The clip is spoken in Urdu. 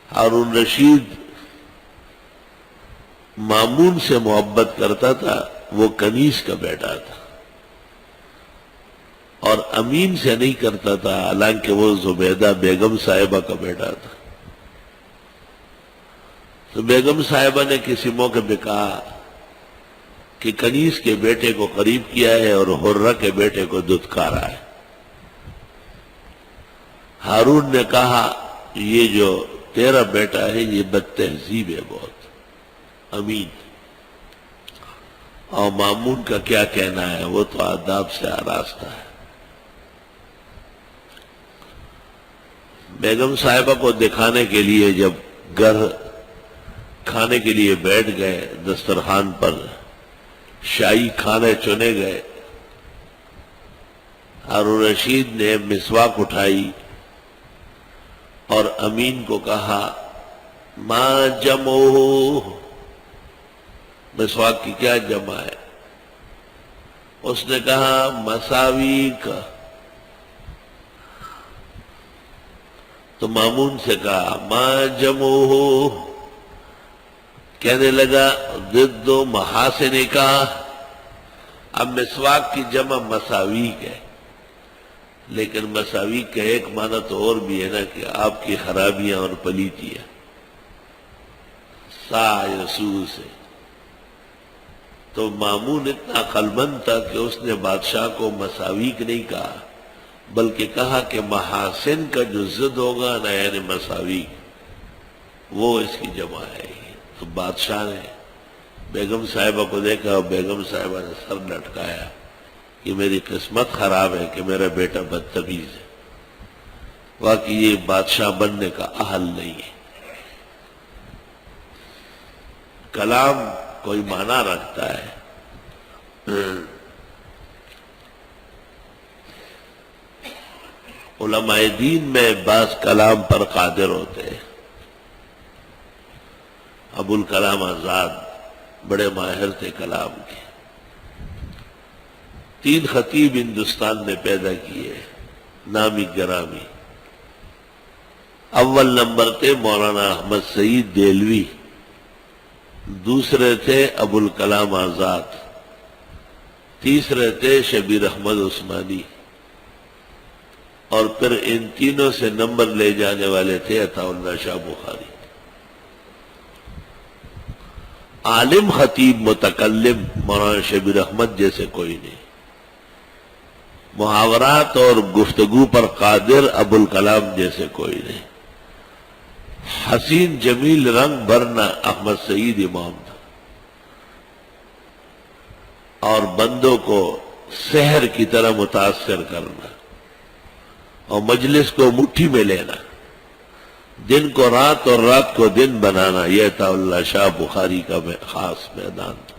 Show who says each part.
Speaker 1: ہارون رشید مامون سے محبت کرتا تھا، وہ کنیز کا بیٹا تھا، اور امین سے نہیں کرتا تھا، حالانکہ وہ زبیدہ بیگم صاحبہ کا بیٹا تھا۔ تو بیگم صاحبہ نے کسی موقع پہ کہا کہ کنیز کے بیٹے کو قریب کیا ہے اور حرہ کے بیٹے کو دھتکارا ہے۔ ہارون نے کہا یہ جو تیرا بیٹا ہے یہ بد تہذیب ہے بہت، امین، اور مامون کا کیا کہنا ہے، وہ تو آداب سے آراستہ ہے۔ بیگم صاحبہ کو دکھانے کے لیے جب گھر کھانے کے لیے بیٹھ گئے، دسترخوان پر شاہی کھانے چنے گئے، ہارون رشید نے مسواک اٹھائی اور امین کو کہا ما جمعو، مسواک کی کیا جمع ہے؟ اس نے کہا مساویک۔ تو مامون سے کہا ما جمعو، کہنے لگا ضد و محاسن کا۔ اب مسواک کی جمع مساویک ہے، لیکن مساویک کا ایک معنی تو اور بھی ہے نا کہ آپ کی خرابیاں اور پلیتیاں، سا یسوع سے۔ تو مامون اتنا عقلمند تھا کہ اس نے بادشاہ کو مساویک نہیں کہا، بلکہ کہا کہ محاسن کا جو ضد ہوگا نا، یعنی مساویک، وہ اس کی جمع ہے۔ تو بادشاہ نے بیگم صاحبہ کو دیکھا اور بیگم صاحبہ نے سر لٹکایا کہ میری قسمت خراب ہے کہ میرا بیٹا بدتمیز ہے، واقعی یہ بادشاہ بننے کا اہل نہیں ہے۔ کلام کوئی معنی رکھتا ہے۔ علماء دین میں بعض کلام پر قادر ہوتے ہیں۔ ابو الکلام آزاد بڑے ماہر تھے کلام کے۔ 3 خطیب ہندوستان نے پیدا کیے، نامی گرامی۔ اول نمبر تھے مولانا احمد سعید دہلوی، دوسرے تھے ابو الکلام آزاد، تیسرے تھے شبیر احمد عثمانی، اور پھر ان تینوں سے نمبر لے جانے والے تھے عطا اللہ شاہ بخاری۔ عالم خطیب متکلم مولانا شبیر احمد جیسے کوئی نہیں، محاورات اور گفتگو پر قادر ابو الکلام جیسے کوئی نہیں، حسین جمیل رنگ بھرنا احمد سعید امام تھا، اور بندوں کو سحر کی طرح متاثر کرنا اور مجلس کو مٹھی میں لینا، دن کو رات اور رات کو دن بنانا، یہ عطا اللہ شاہ بخاری کا خاص میدان تھا۔